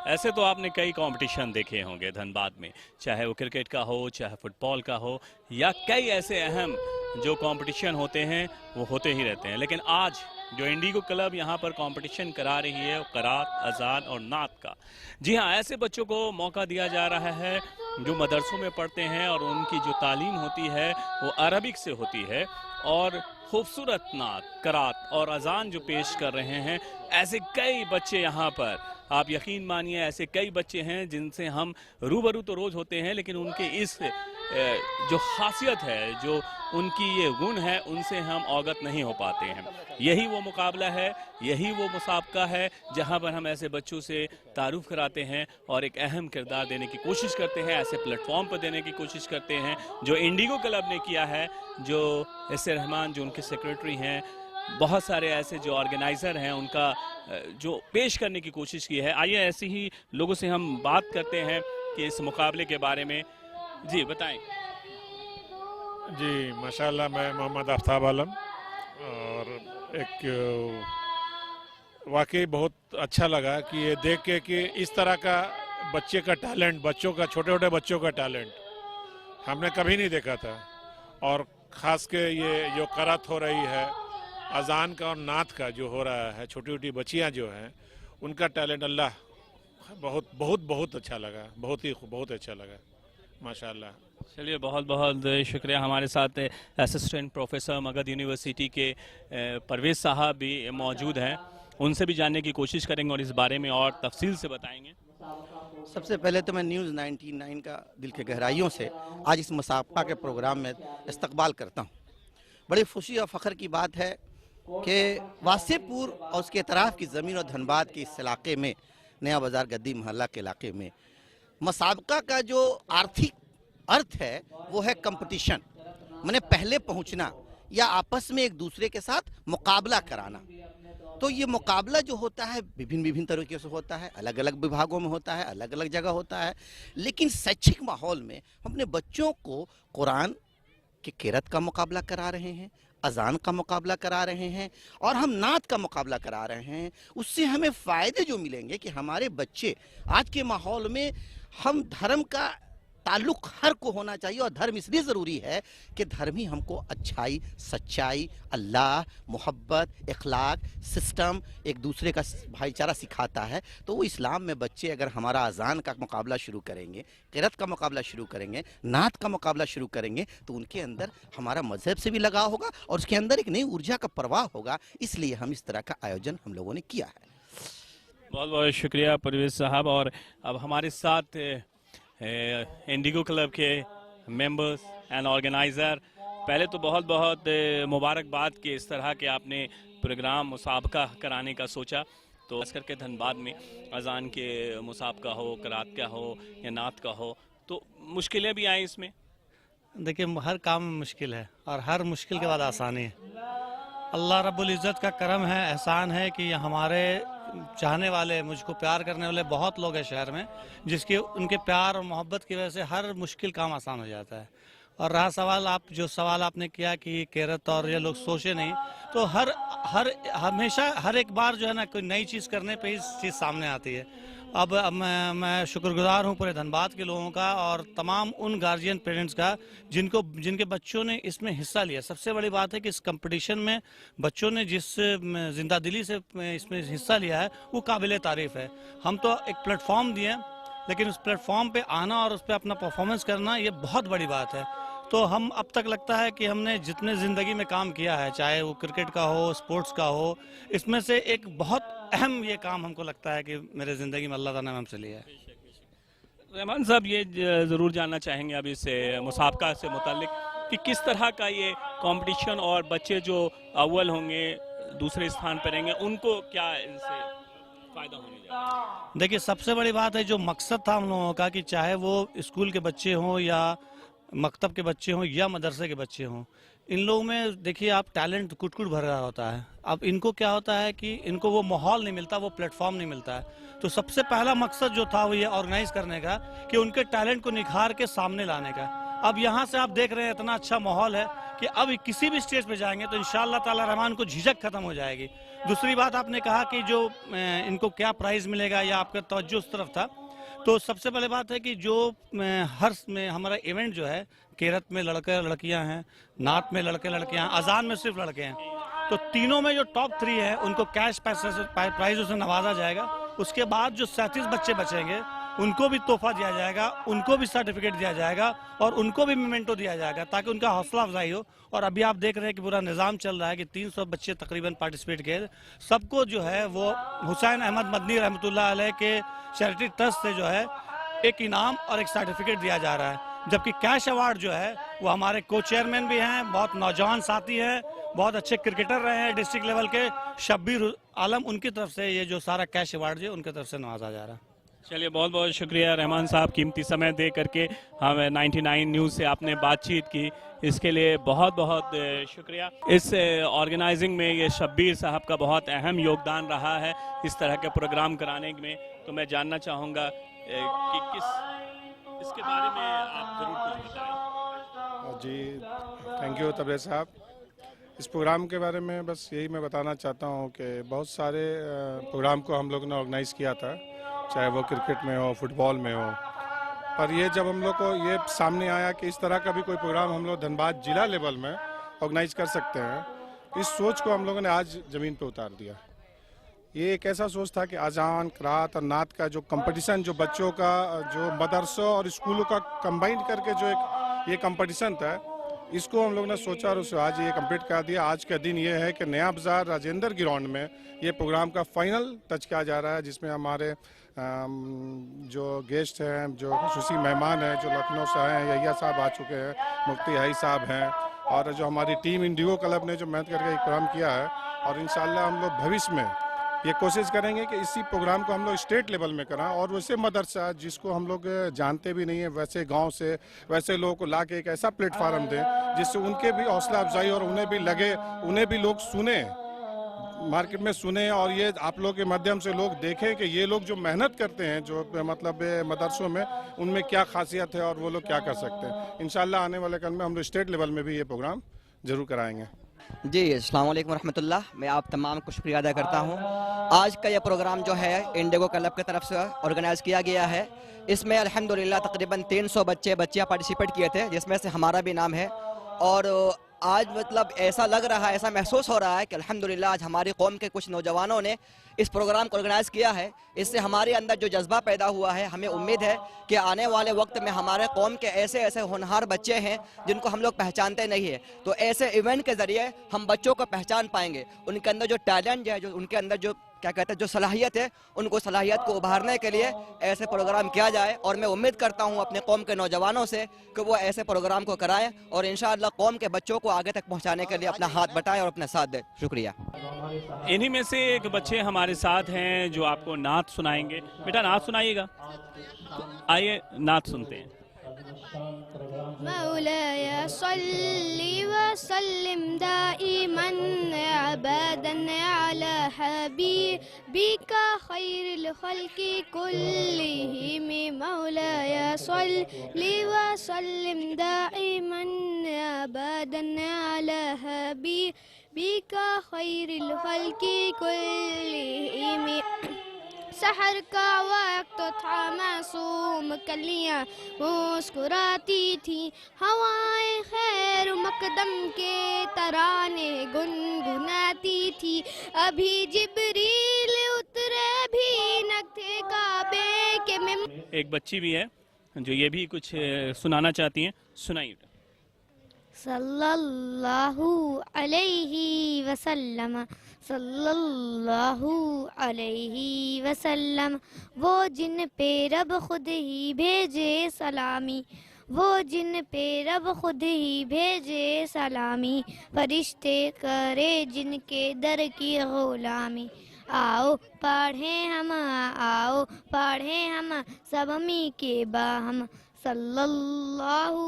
ऐसे तो आपने कई कंपटीशन देखे होंगे धनबाद में, चाहे वो क्रिकेट का हो, चाहे फुटबॉल का हो, या कई ऐसे अहम जो कंपटीशन होते हैं वो होते ही रहते हैं। लेकिन आज जो इंडिगो क्लब यहाँ पर कंपटीशन करा रही है वो करात, अजान और नात का। जी हाँ, ऐसे बच्चों को मौका दिया जा रहा है जो मदरसों में पढ़ते हैं और उनकी जो तालीम होती है वो अरबिक से होती है, और खूबसूरत नात, करात और अजान जो पेश कर रहे हैं। ऐसे कई बच्चे यहाँ पर, आप यकीन मानिए, ऐसे कई बच्चे हैं जिनसे हम रूबरू तो रोज़ होते हैं, लेकिन उनके इस जो खासियत है, जो उनकी ये गुण है, उनसे हम अवगत नहीं हो पाते हैं। यही वो मुकाबला है, यही वो मुसाबका है जहाँ पर हम ऐसे बच्चों से तारुफ कराते हैं और एक अहम किरदार देने की कोशिश करते हैं, ऐसे प्लेटफॉर्म पर देने की कोशिश करते हैं जो इंडिगो क्लब ने किया है। जो एस.ए. रहमान जो उनके सेक्रेटरी हैं, बहुत सारे ऐसे जो ऑर्गेनाइज़र हैं, उनका जो पेश करने की कोशिश की है। आइए ऐसे ही लोगों से हम बात करते हैं कि इस मुकाबले के बारे में। जी बताएं। जी माशाल्लाह, मैं मोहम्मद आफ्ताब आलम, और एक वाकई बहुत अच्छा लगा कि ये देख के कि इस तरह का बच्चे का टैलेंट, बच्चों का, छोटे छोटे बच्चों का टैलेंट हमने कभी नहीं देखा था। और ख़ास के ये जो करात हो रही है, अजान का और नात का जो हो रहा है, छोटी छोटी बच्चियाँ जो हैं उनका टैलेंट, अल्लाह, बहुत बहुत बहुत अच्छा लगा, बहुत अच्छा लगा माशाल्लाह। चलिए, बहुत बहुत शुक्रिया। हमारे साथ असिस्टेंट प्रोफेसर मगध यूनिवर्सिटी के परवेज़ साहब भी मौजूद हैं, उनसे भी जानने की कोशिश करेंगे और इस बारे में और तफसील से बताएंगे। सबसे पहले तो मैं न्यूज़ 99 का दिल के गहराइयों से आज इस मुसाबका के प्रोग्राम में इस्तकबाल करता हूँ। बड़ी खुशी और फ़ख्र की बात है कि वासेपुर और उसके अतराफ़ की ज़मीन और धनबाद के इस इलाके में, नया बाज़ार गद्दी मोहल्ला के इलाके में, मुसाबका का जो आर्थिक अर्थ है वो है कंपटीशन, माने पहले पहुंचना या आपस में एक दूसरे के साथ मुकाबला कराना। तो ये मुकाबला जो होता है विभिन्न तरीके से होता है, अलग अलग विभागों में होता है, अलग अलग जगह होता है, लेकिन शैक्षिक माहौल में हम अपने बच्चों को कुरान के किरात का मुकाबला करा रहे हैं, अजान का मुकाबला करा रहे हैं और हम नात का मुकाबला करा रहे हैं। उससे हमें फ़ायदे जो मिलेंगे कि हमारे बच्चे आज के माहौल में, हम धर्म का ताल्लुक़ हर को होना चाहिए, और धर्म इसलिए ज़रूरी है कि धर्म ही हमको अच्छाई, सच्चाई, अल्लाह, मोहब्बत, इखलाक, सिस्टम, एक दूसरे का भाईचारा सिखाता है। तो वो इस्लाम में बच्चे अगर हमारा अजान का मुकाबला शुरू करेंगे, क़िरात का मुकाबला शुरू करेंगे, नात का मुकाबला शुरू करेंगे, तो उनके अंदर हमारा मज़हब से भी लगाव होगा और उसके अंदर एक नई ऊर्जा का प्रवाह होगा। इसलिए हम इस तरह का आयोजन हम लोगों ने किया है। बहुत बहुत शुक्रिया परवेज़ साहब। और अब हमारे साथ इंडिगो क्लब के मेंबर्स एंड ऑर्गेनाइज़र, पहले तो बहुत बहुत मुबारकबाद कि इस तरह के आपने प्रोग्राम मुसाबका कराने का सोचा। तो खास करके धनबाद में अजान के मुसाबका हो, करात का हो या नात का हो, तो मुश्किलें भी आई इसमें? देखिए, हर काम में मुश्किल है और हर मुश्किल के बाद आसानी है। अल्लाह रब्बुल इज़्ज़त का करम है, एहसान है कि हमारे चाहने वाले, मुझको प्यार करने वाले बहुत लोग हैं शहर में, जिसके उनके प्यार और मोहब्बत की वजह से हर मुश्किल काम आसान हो जाता है। और रहा सवाल, जो सवाल आपने किया कि किरात और ये लोग सोचे नहीं, तो हमेशा हर एक बार जो है ना, कोई नई चीज़ करने पे ही चीज़ सामने आती है। अब मैं शुक्रगुजार हूँ पूरे धनबाद के लोगों का और तमाम उन गार्जियन पेरेंट्स का जिनके बच्चों ने इसमें हिस्सा लिया। सबसे बड़ी बात है कि इस कंपटीशन में बच्चों ने जिस जिंदा दिली से इसमें हिस्सा लिया है वो काबिल तारीफ़ है। हम तो एक प्लेटफॉर्म दिए, लेकिन उस प्लेटफॉर्म पे आना और उस पर अपना परफॉर्मेंस करना ये बहुत बड़ी बात है। तो हम अब तक लगता है कि हमने जितने ज़िंदगी में काम किया है, चाहे वो क्रिकेट का हो, स्पोर्ट्स का हो, इसमें से एक बहुत अहम ये काम हमको लगता है कि मेरे ज़िंदगी में अल्लाह ताला ने हमसे लिया है। रहमान साहब, ये ज़रूर जानना चाहेंगे अब इस मुसाबका से मुताल्लिक कि किस तरह का ये कंपटीशन, और बच्चे जो अव्वल होंगे, दूसरे स्थान पर रहेंगे, उनको क्या इनसे फ़ायदा होने जा? देखिए, सबसे बड़ी बात है, जो मकसद था हम लोगों का कि चाहे वो स्कूल के बच्चे हों या मकतब के बच्चे हों या मदरसे के बच्चे हों, इन लोगों में देखिए आप टैलेंट कुट भर रहा होता है। अब इनको क्या होता है कि इनको वो माहौल नहीं मिलता, वो प्लेटफॉर्म नहीं मिलता है। तो सबसे पहला मकसद जो था वो ये ऑर्गेनाइज करने का कि उनके टैलेंट को निखार के सामने लाने का। अब यहाँ से आप देख रहे हैं इतना अच्छा माहौल है कि अब किसी भी स्टेज पे जाएंगे तो इंशाअल्लाह ताला रहमान को झिझक खत्म हो जाएगी। दूसरी बात आपने कहा कि जो इनको क्या प्राइज़ मिलेगा या आपका तवज्जो उस तरफ था, तो सबसे पहले बात है कि जो हर में हमारा इवेंट जो है, केरत में लड़के लड़कियां हैं, नात में लड़के लड़कियां हैं, अजान में सिर्फ लड़के हैं, तो तीनों में जो टॉप 3 है उनको कैश पैसे से प्राइज़ों से नवाजा जाएगा। उसके बाद जो 37 बच्चे बचेंगे उनको भी तोहफा दिया जाएगा, उनको भी सर्टिफिकेट दिया जाएगा और उनको भी मोमेंटो दिया जाएगा ताकि उनका हौसला अफजाई हो। और अभी आप देख रहे हैं कि पूरा निज़ाम चल रहा है कि 300 बच्चे तकरीबन पार्टिसिपेट किए, सबको जो है वो हुसैन अहमद मदनी रहमतुल्लाह अलैह के चैरिटी ट्रस्ट से जो है एक इनाम और एक सर्टिफिकेट दिया जा रहा है। जबकि कैश अवार्ड जो है वो हमारे को चेयरमैन भी हैं, बहुत नौजवान साथी हैं, बहुत अच्छे क्रिकेटर रहे हैं डिस्ट्रिक्ट लेवल के, शब्बीर आलम, उनकी तरफ से ये जो सारा कैश अवार्ड जो उनकी तरफ से नवाजा जा रहा है। चलिए, बहुत बहुत शुक्रिया रहमान साहब, कीमती समय दे करके हम 99 न्यूज़ से आपने बातचीत की, इसके लिए बहुत बहुत शुक्रिया। इस ऑर्गेनाइजिंग में ये शब्बीर साहब का बहुत अहम योगदान रहा है इस तरह के प्रोग्राम कराने में। तो मैं जानना चाहूँगा कि इसके बारे में आप ज़रूर कुछ बताएं। जी, थैंक यू तबरेज़ साहब। इस प्रोग्राम के बारे में बस यही मैं बताना चाहता हूँ कि बहुत सारे प्रोग्राम को हम लोग ने ऑर्गेनाइज़ किया था, चाहे वो क्रिकेट में हो, फुटबॉल में हो, पर ये जब हम लोग को ये सामने आया कि इस तरह का भी कोई प्रोग्राम हम लोग धनबाद जिला लेवल में ऑर्गेनाइज कर सकते हैं, इस सोच को हम लोगों ने आज ज़मीन पे उतार दिया। ये एक ऐसा सोच था कि अजान, क़रात और नात का जो कंपटीशन, जो बच्चों का, जो मदरसों और स्कूलों का कंबाइन करके जो एक ये कंपटीशन था, इसको हम लोग ने सोचा और उसे आज ये कंप्लीट कर दिया। आज का दिन ये है कि नया बाज़ार राजेंद्र ग्राउंड में ये प्रोग्राम का फाइनल टच किया जा रहा है, जिसमें हमारे जो गेस्ट हैं, जो खुसूसी मेहमान हैं, जो लखनऊ से हैं, यहिया साहब आ चुके हैं, मुफ्ती हाई साहब हैं, और जो हमारी टीम इंडिगो क्लब ने जो मेहनत करके एक प्रोग्राम किया है, और इंशाल्लाह हम लोग भविष्य में ये कोशिश करेंगे कि इसी प्रोग्राम को हम लोग स्टेट लेवल में कराएं, और वैसे मदरसा जिसको हम लोग जानते भी नहीं है, वैसे गांव से वैसे लोगों को ला के एक ऐसा प्लेटफार्म दें जिससे उनके भी हौसला अफजाई और उन्हें भी लगे, उन्हें भी लोग सुने, मार्केट में सुने, और ये आप लोग के माध्यम से लोग देखें कि ये लोग जो मेहनत करते हैं, जो मतलब मदरसों में, उनमें क्या खासियत है और वो लोग क्या कर सकते हैं। इंशाल्लाह आने वाले कल में हम लोग स्टेट लेवल में भी ये प्रोग्राम जरूर कराएंगे। जी, अस्सलाम वालेकुम रहमतुल्लाह। मैं आप तमाम को शुक्रिया अदा करता हूँ। आज का यह प्रोग्राम जो है इंडिगो क्लब की तरफ से ऑर्गेनाइज किया गया है। इसमें अल्हम्दुलिल्लाह तकरीबन 300 बच्चियाँ पार्टिसिपेट किए थे, जिसमें से हमारा भी नाम है। और आज मतलब ऐसा लग रहा है, ऐसा महसूस हो रहा है कि अल्हम्दुलिल्लाह आज हमारी कौम के कुछ नौजवानों ने इस प्रोग्राम को ऑर्गेनाइज़ किया है। इससे हमारे अंदर जो जज्बा पैदा हुआ है, हमें उम्मीद है कि आने वाले वक्त में हमारे कौम के ऐसे ऐसे होनहार बच्चे हैं जिनको हम लोग पहचानते नहीं है, तो ऐसे इवेंट के ज़रिए हम बच्चों को पहचान पाएंगे। उनके अंदर जो टैलेंट है, जो उनके अंदर जो क्या कहते हैं, जो सलाहियत है, उनको सलाहियत को उभारने के लिए ऐसे प्रोग्राम किया जाए। और मैं उम्मीद करता हूँ अपने कौम के नौजवानों से कि वो ऐसे प्रोग्राम को कराएं और इंशाअल्लाह कौम के बच्चों को आगे तक पहुँचाने के लिए अपना हाथ बटाएं और अपना साथ दें। शुक्रिया। इन्हीं में से एक बच्चे हमारे साथ हैं जो आपको नात सुनाएंगे। बेटा, नात सुनाइएगा। आइए नात सुनते हैं। मौलाया सल्ली व सल्लिम दाइमन अबदन अला हबीबिका खैरिल खल्क़ि कुल्लिहिम। मौलाया सल्ली व सल्लिम दाइमन अबदन अला हबीबिका खैरिल खल्क़ि कुल्लिहिम। सहर का वक्त था, मासूम कलियां मुस्कुराती थी, हवाएं खैर मकदम के तराने गुनगुनाती थी। अभी जिब्रील उतरे भी न थे काबे के में। एक बच्ची भी है जो ये भी कुछ सुनाना चाहती हैं, सुनाइए। सल्लल्लाहु अलैहि वसल्लम, सल्लल्लाहु अलैहि वसल्लम। वो जिन पे रब खुद ही भेजे सलामी, वो जिन पे रब खुद ही भेजे सलामी। फरिश्ते करे जिनके दर की गुलामी। आओ पढ़ें हम, आओ पढ़ें हम सब मी के बाहम। सल्लल्लाहु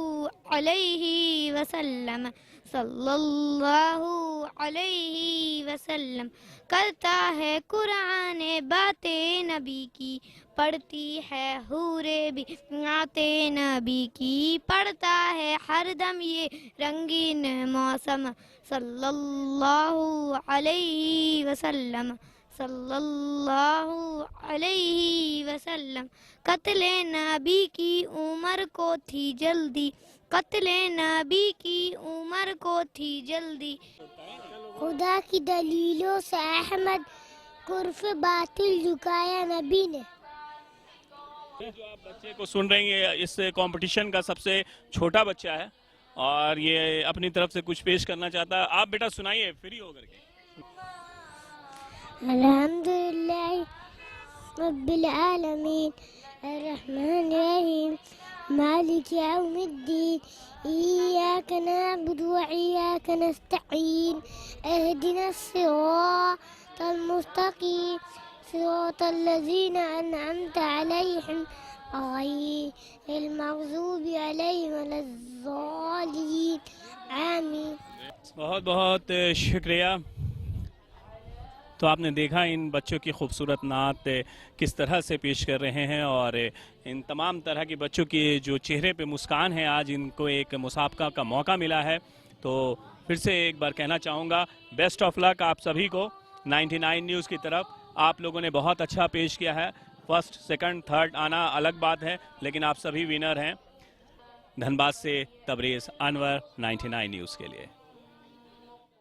अलैहि वसल्लम, सल्लल्लाहु अलैहि वसल्लम। करता है कुरान बातें नबी की, पढ़ती है हूरे भी आते नबी की, पढ़ता है हर दम ये रंगीन मौसम सल्लल्लाहु अलैहि वसल्लम सल्लल्लाहु अलैहि वसल्लम। कत्ले नबी की उम्र को थी जल्दी, कत्ले नबी की उम्र को थी जल्दी। खुदा की दलीलों से अहमद कुर्फ बातिल झुकाया नबी ने। जो आप बच्चे को सुन रही हैं, इस कंपटीशन का सबसे छोटा बच्चा है और ये अपनी तरफ से कुछ पेश करना चाहता है। आप बेटा सुनाइए फ्री होकर के। अल्हम्दुलिल्लाह रब्बिल आलमीन अर्रहमान रहीम मालिक यौमिद्दीन इय्याक नअबुदु व इय्याक नस्तईन इहदिनस सिरातल मुस्तकीम सिरातल लज़ीना अनअमता अलैहिम गैरिल मग़ज़ूबि अलैहिम वलज़्ज़ालिन आमीन। बहुत बहुत शुक्रिया। तो आपने देखा इन बच्चों की खूबसूरत नात किस तरह से पेश कर रहे हैं और इन तमाम तरह के बच्चों की जो चेहरे पे मुस्कान है, आज इनको एक मुसाबका का मौका मिला है। तो फिर से एक बार कहना चाहूँगा बेस्ट ऑफ लक आप सभी को। 99 न्यूज़ की तरफ आप लोगों ने बहुत अच्छा पेश किया है। फर्स्ट सेकंड थर्ड आना अलग बात है, लेकिन आप सभी विनर हैं। धनबाद से तबरेज़ अनवर 99 न्यूज़ के लिए।